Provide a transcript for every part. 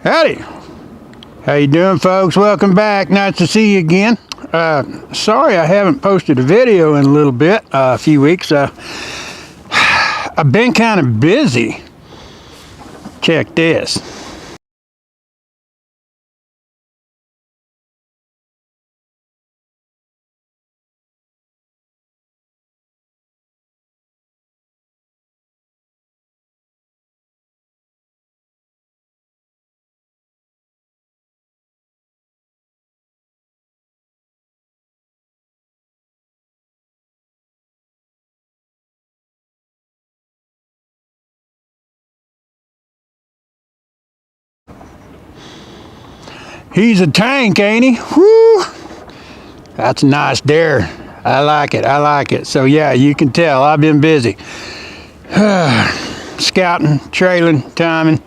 Howdy. How you doing, folks? Welcome back. Nice to see you again. Sorry I haven't posted a video in a little bit, a few weeks. I've been kind of busy. Check this. He's a tank, ain't he? Whoo! That's a nice dare. I like it. I like it. So yeah, you can tell I've been busy. Scouting, trailing, timing,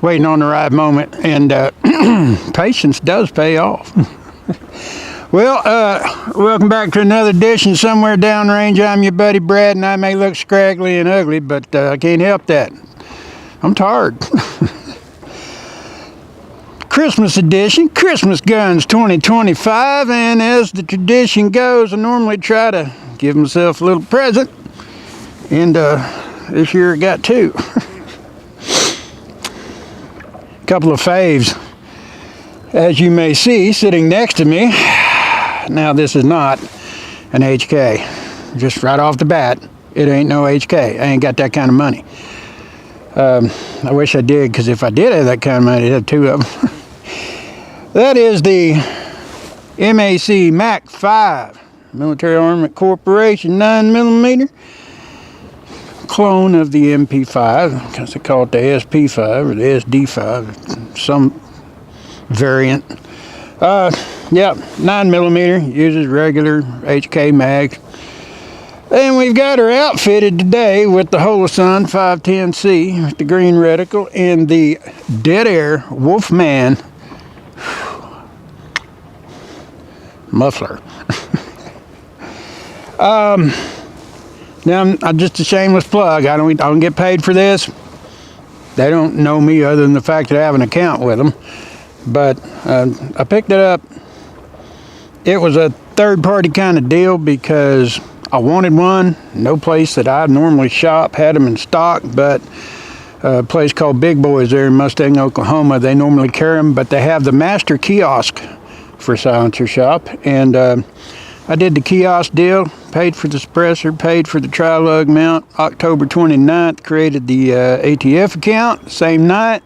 waiting on the right moment, and patience does pay off. Well, welcome back to another edition somewhere downrange. I'm your buddy Brad, and I may look scraggly and ugly, but I can't help that. I'm tired. Christmas edition, Christmas Guns 2025, and as the tradition goes, I normally try to give myself a little present, and this year I got two. A couple of faves, as you may see, sitting next to me. Now this is not an HK, just right off the bat, it ain't no HK. I ain't got that kind of money. I wish I did, because if I did have that kind of money, I'd have two of them. That is the Mac5 Military Armament Corporation 9mm clone of the MP5, because they call it the SP5 or the SD5, some variant. Yeah, 9mm, uses regular HK mags. And we've got her outfitted today with the Holosun 510C, with the green reticle, and the Dead Air Wolfman muffler. Now I'm just a shameless plug. I don't get paid for this. They don't know me other than the fact that I have an account with them. But I picked it up. It was a third-party kind of deal because I wanted one. No place that I normally shop had them in stock, but a place called Big Boys there in Mustang, Oklahoma, they normally carry them, but they have the master kiosk for silencer shop, and I did the kiosk deal, paid for the suppressor, paid for the tri-lug mount. October 29th, created the ATF account, same night,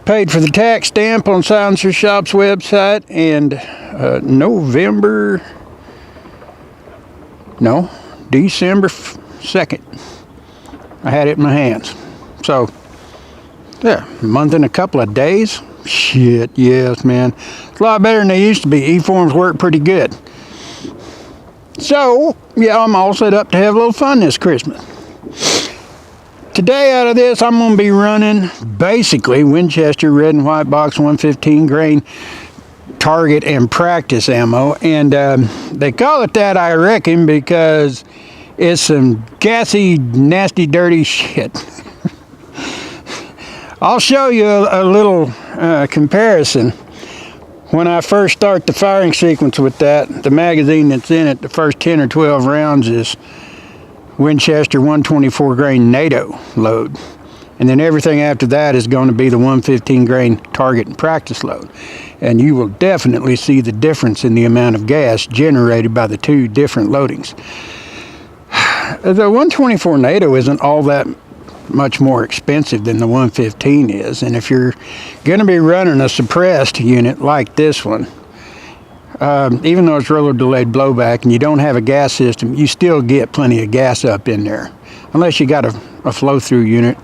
paid for the tax stamp on Silencer Shop's website, and December 2nd, I had it in my hands. So, yeah, a month and a couple of days. Shit, yes, man. It's a lot better than they used to be. E-forms work pretty good. So, yeah, I'm all set up to have a little fun this Christmas. Today, out of this, I'm going to be running basically Winchester red and white box 115 grain target and practice ammo. And they call it that, I reckon, because it's some gassy, nasty, dirty shit. I'll show you a little comparison. When I first start the firing sequence with that, the magazine that's in it, the first 10 or 12 rounds is Winchester 124 grain NATO load. And then everything after that is going to be the 115 grain target and practice load. And you will definitely see the difference in the amount of gas generated by the two different loadings. The 124 NATO isn't all that much more expensive than the 115 is, and if you're going to be running a suppressed unit like this one, even though it's roller delayed blowback and you don't have a gas system, you still get plenty of gas up in there, unless you got a flow-through unit,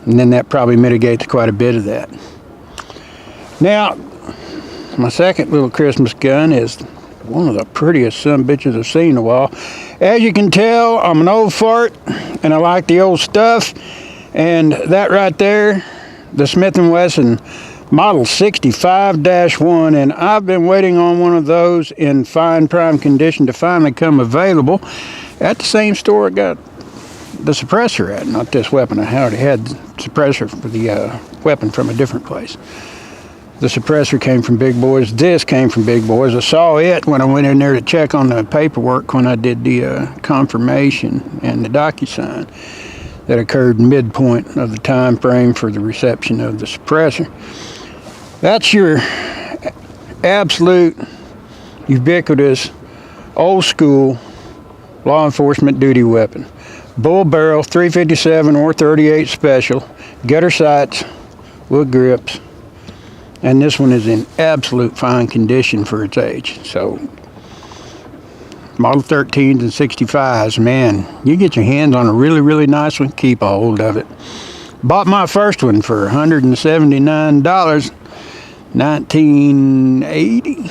and then that probably mitigates quite a bit of that. Now, my second little Christmas gun is one of the prettiest sumbitches I've seen in a while. As you can tell, I'm an old fart, and I like the old stuff. And that right there, the Smith & Wesson Model 65-1, and I've been waiting on one of those in fine prime condition to finally come available at the same store I got the suppressor at, not this weapon. I already had the suppressor for the weapon from a different place. The suppressor came from Big Boys. This came from Big Boys. I saw it when I went in there to check on the paperwork when I did the confirmation and the DocuSign that occurred midpoint of the time frame for the reception of the suppressor. That's your absolute, ubiquitous, old school law enforcement duty weapon. Bull barrel, 357 or 38 special, gutter sights, wood grips, and this one is in absolute fine condition for its age. So Model 13s and 65s, man, you get your hands on a really, really nice one, keep a hold of it. Bought my first one for $179, 1980.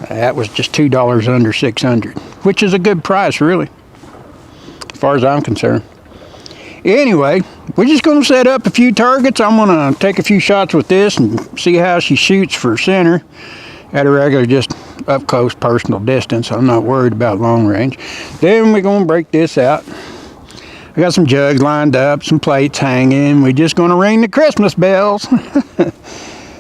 That was just $2 under 600, which is a good price, really, as far as I'm concerned. Anyway, we're just going to set up a few targets. I'm going to take a few shots with this and see how she shoots for center at a regular, just up close personal distance. I'm not worried about long range. Then we're going to break this out. I got some jugs lined up, some plates hanging. We're just going to ring the Christmas bells.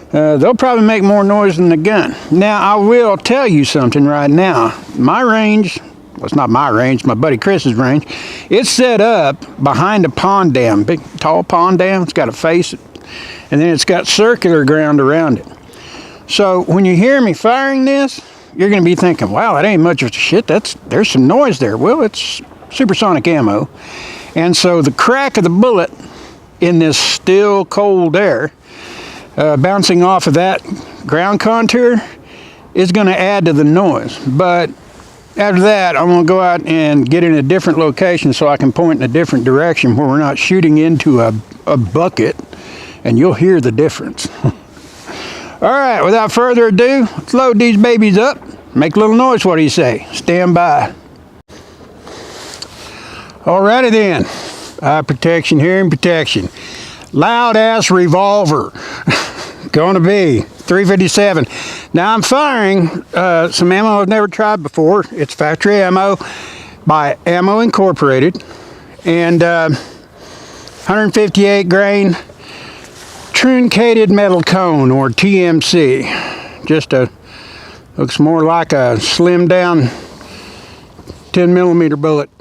They'll probably make more noise than the gun. Now, I will tell you something right now. My range, well, it's not my range, my buddy Chris's range. It's set up behind a pond dam, big, tall pond dam. It's got a face, and then it's got circular ground around it. So when you hear me firing this, you're going to be thinking, wow, that ain't much of a shit. There's some noise there. Well, it's supersonic ammo. And so the crack of the bullet in this still cold air, bouncing off of that ground contour, is going to add to the noise. But after that, I'm going to go out and get in a different location so I can point in a different direction where we're not shooting into a bucket, and you'll hear the difference. All right, without further ado, let's load these babies up. Make a little noise, what do you say? Stand by. Alrighty then. Eye protection, hearing protection. Loud ass revolver. Gonna be 357. Now I'm firing some ammo I've never tried before. It's factory ammo by Ammo Incorporated, and 158 grain truncated metal cone, or TMC. Just looks more like a slimmed down 10 millimeter bullet.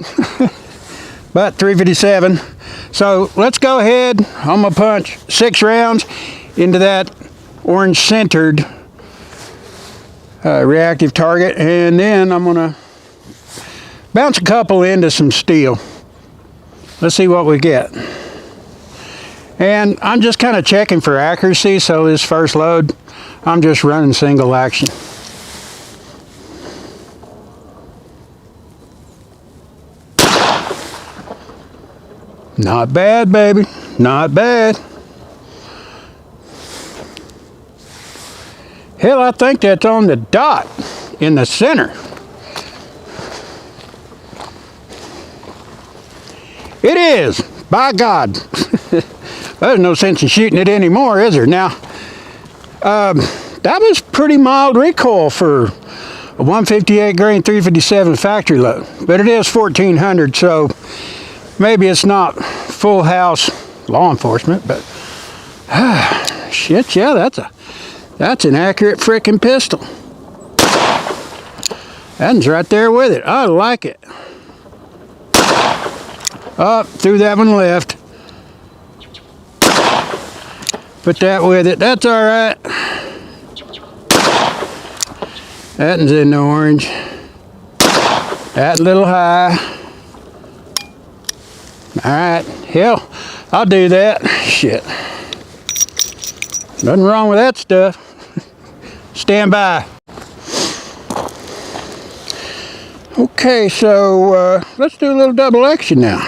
But 357. So let's go ahead. I'm gonna punch 6 rounds into that orange centered reactive target, and then I'm gonna bounce a couple into some steel. Let's see what we get. And I'm just kind of checking for accuracy, so this first load I'm just running single action. Not bad, baby, not bad. Hell, I think that's on the dot in the center. It is, by God. There's no sense in shooting it anymore, is there? Now, that was pretty mild recoil for a 158 grain 357 factory load, but it is 1400, so maybe it's not full house law enforcement, but shit, yeah, that's an accurate frickin' pistol. That one's right there with it. I like it. Up, threw that one left. Put that with it. That's all right. That one's in the orange. That little high. All right. Hell, I'll do that. Shit. Nothing wrong with that stuff. Stand by. Okay, so let's do a little double action now.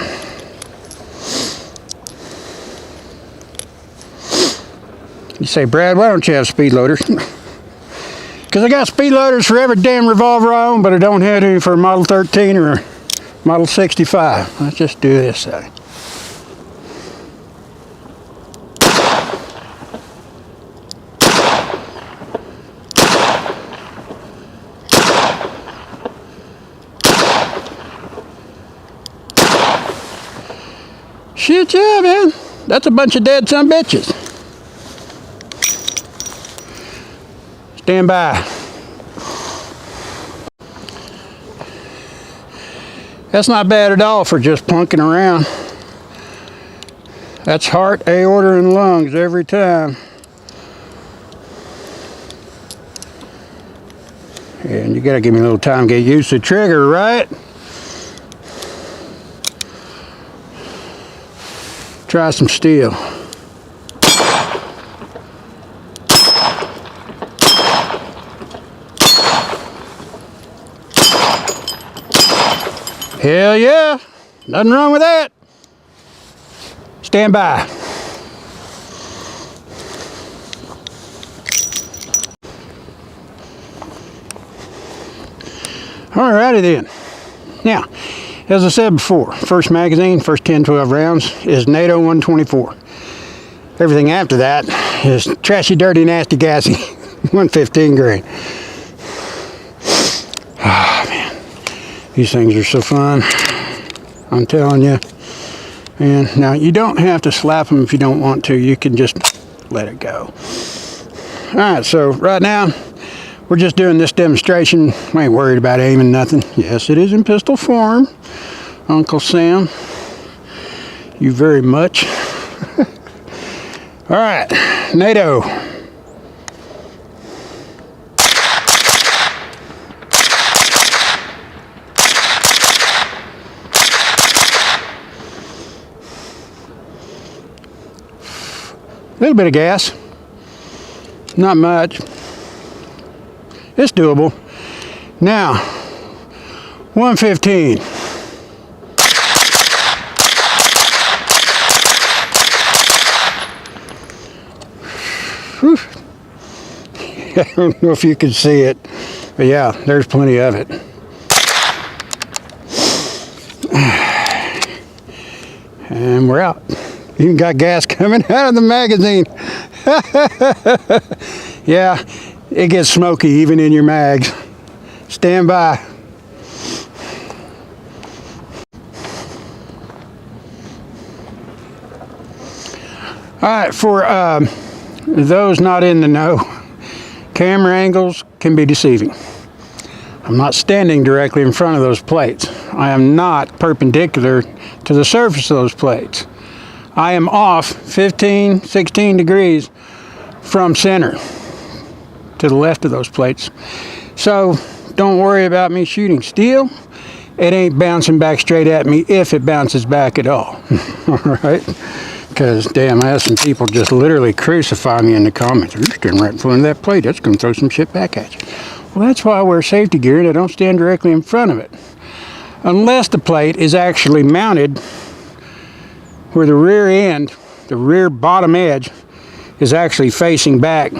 You say, Brad, why don't you have speed loaders? Because I got speed loaders for every damn revolver I own, but I don't have any for a Model 13 or a Model 65. Let's just do this side. Shit, yeah, man. That's a bunch of dead son bitches. Stand by. That's not bad at all for just plunking around. That's heart, aorta, and lungs every time. And you gotta give me a little time to get used to the trigger, right? Try some steel. Hell yeah, nothing wrong with that. Stand by. Alrighty then. Now, as I said before, first magazine, first 10, 12 rounds is NATO 124. Everything after that is trashy, dirty, nasty, gassy 115 grain. Ah, man. These things are so fun. I'm telling you. And now, you don't have to slap them if you don't want to. You can just let it go. Alright, so right now, we're just doing this demonstration. We ain't worried about aiming nothing. Yes, it is in pistol form. Uncle Sam, you very much. All right, NATO. A little bit of gas. Not much. It's doable. Now, 115. Whew. I don't know if you can see it, but yeah, there's plenty of it. And we're out. Even got gas coming out of the magazine. Yeah. It gets smoky even in your mags. Stand by. Alright, for those not in the know, camera angles can be deceiving. I'm not standing directly in front of those plates. I am not perpendicular to the surface of those plates. I am off 15, 16 degrees from center to the left of those plates. So don't worry about me shooting steel. It ain't bouncing back straight at me if it bounces back at all. Alright? Because damn, I had some people just literally crucify me in the comments. You're standing right in front of that plate. That's going to throw some shit back at you. Well, that's why I wear safety gear and I don't stand directly in front of it. Unless the plate is actually mounted where the rear end, the rear bottom edge, is actually facing back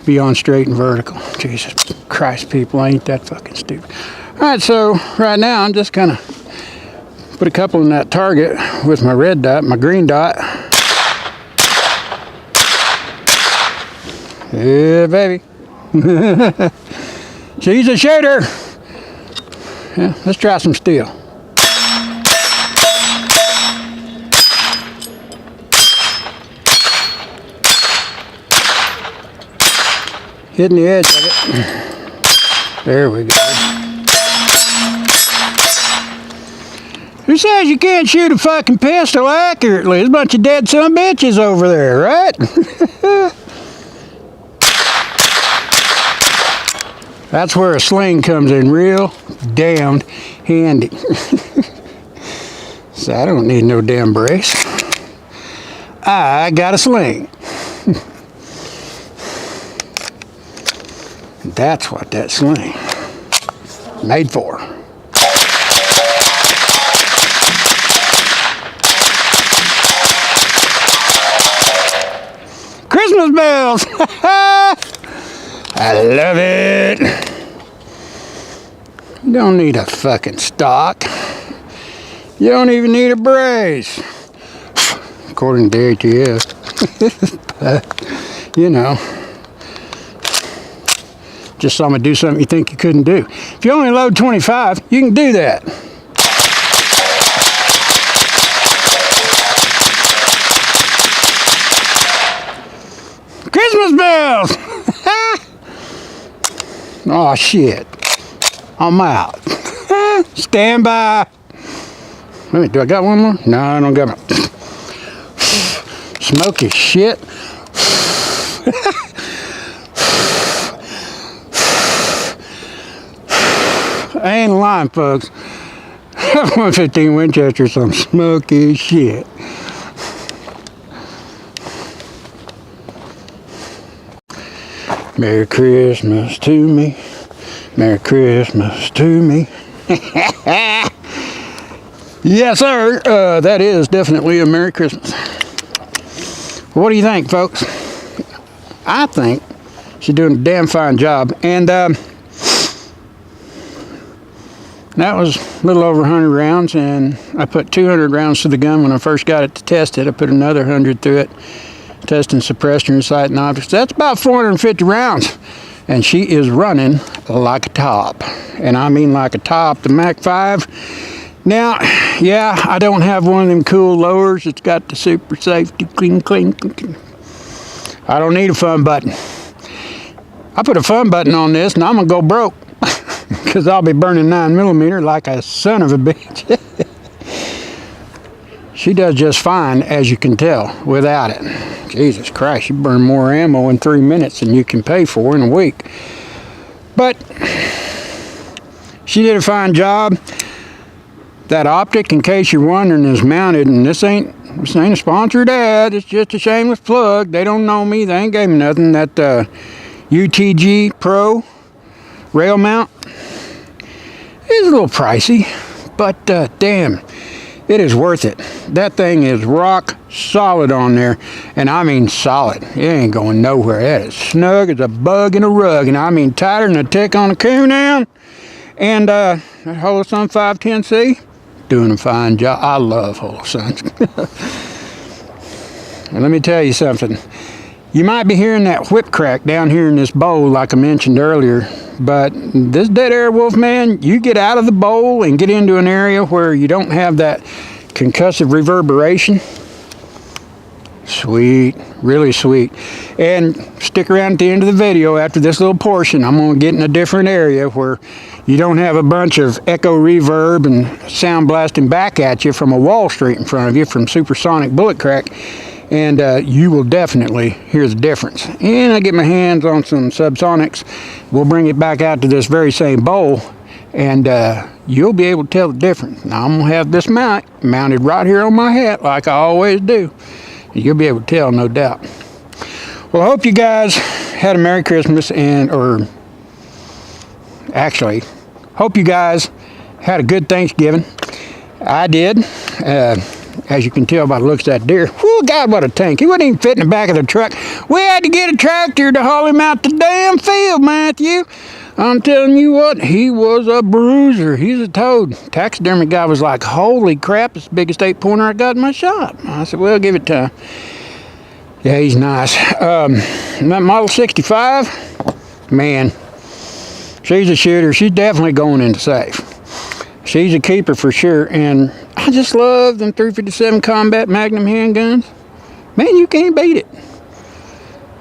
beyond straight and vertical. Jesus Christ, people, ain't that fucking stupid. Alright, so right now I'm just gonna put a couple in that target with my red dot, my green dot. Yeah, baby. She's a shooter. Yeah, let's try some steel. Hitting the edge of it. There we go. Who says you can't shoot a fucking pistol accurately? There's a bunch of dead son bitches over there, right? That's where a sling comes in real damned handy. So I don't need no damn brace. I got a sling. That's what that sling made for. Christmas bells! I love it. You don't need a fucking stock. You don't even need a brace. According to the ATF. But, you know. Just saw me do something you think you couldn't do. If you only load 25, you can do that. Christmas bells! Oh shit. I'm out. Stand by. Wait, do I got one more? No, I don't got one. Smoky shit. I ain't lying, folks. 115 Winchester, some smoky shit. Merry Christmas to me. Merry Christmas to me. Yes, sir. That is definitely a Merry Christmas. What do you think, folks? I think she's doing a damn fine job. And that was a little over 100 rounds, and I put 200 rounds to the gun when I first got it to test it. I put another 100 through it, testing suppressor and sight and optics. That's about 450 rounds, and she is running like a top, and I mean like a top. The Mac5. Now, yeah, I don't have one of them cool lowers. It's got the super safety clean. I don't need a fun button. I put a fun button on this, and I'm gonna go broke. Because I'll be burning 9mm like a son of a bitch. She does just fine, as you can tell, without it. Jesus Christ, you burn more ammo in 3 minutes than you can pay for in a week. But she did a fine job. That optic, in case you're wondering, is mounted, and this ain't a sponsored ad. It's just a shameless plug. They don't know me. They ain't gave me nothing. That UTG Pro rail mount. It's a little pricey, but damn, it is worth it. That thing is rock solid on there, and I mean solid. It ain't going nowhere. That is snug as a bug in a rug, and I mean tighter than a tick on a coon down. And that Holosun 510C, doing a fine job. I love Holosuns. And let me tell you something. You might be hearing that whip crack down here in this bowl like I mentioned earlier, but this dead air Wolfman, you get out of the bowl and get into an area where you don't have that concussive reverberation. Sweet, really sweet. And stick around at the end of the video after this little portion. I'm going to get in a different area where you don't have a bunch of echo reverb and sound blasting back at you from a wall street in front of you from supersonic bullet crack. And you will definitely hear the difference. And I get my hands on some subsonics. We'll bring it back out to this very same bowl, and you'll be able to tell the difference. Now I'm gonna have this mounted right here on my hat like I always do. You'll be able to tell, no doubt. Well, I hope you guys had a Merry Christmas, or actually, hope you guys had a good Thanksgiving. I did. As you can tell by the looks of that deer. Oh, God, what a tank. He wouldn't even fit in the back of the truck. We had to get a tractor to haul him out the damn field, Matthew. I'm telling you what, he was a bruiser. He's a toad. Taxidermy guy was like, holy crap, it's the biggest 8-pointer I got in my shop. I said, well, give it time. Yeah, he's nice. That Model 65, man, she's a shooter. She's definitely going into safe. She's a keeper for sure, and I just love them 357 combat magnum handguns. Man, you can't beat it.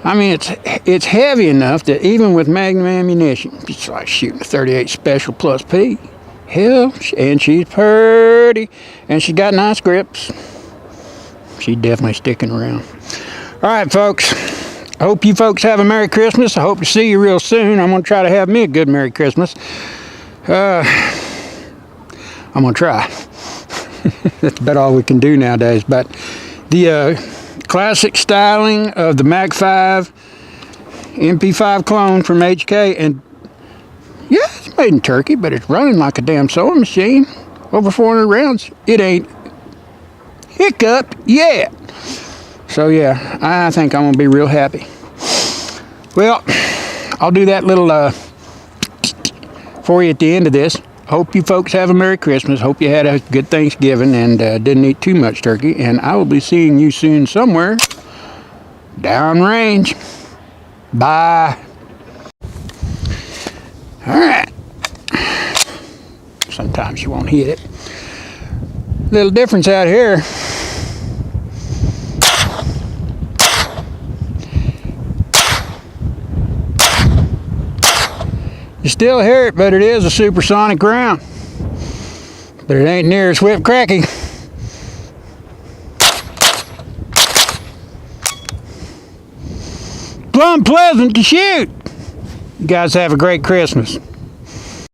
I mean, it's heavy enough that even with magnum ammunition, it's like shooting a 38 Special Plus P. Hell, and she's pretty, and she got nice grips. She's definitely sticking around. All right, folks. I hope you folks have a Merry Christmas. I hope to see you real soon. I'm going to try to have me a good Merry Christmas. I'm going to try. That's about all we can do nowadays. But the classic styling of the Mac5 MP5 clone from HK, and yeah, it's made in Turkey, but it's running like a damn sewing machine. Over 400 rounds. It ain't hiccuped yet. So yeah, I think I'm going to be real happy. Well, I'll do that little for you at the end of this. Hope you folks have a Merry Christmas. Hope you had a good Thanksgiving and didn't eat too much turkey. And I will be seeing you soon somewhere downrange. Bye. All right. Sometimes you won't hit it. Little difference out here. You still hear it, but it is a supersonic round. But it ain't near as whip cracky. Plumb pleasant to shoot. You guys have a great Christmas.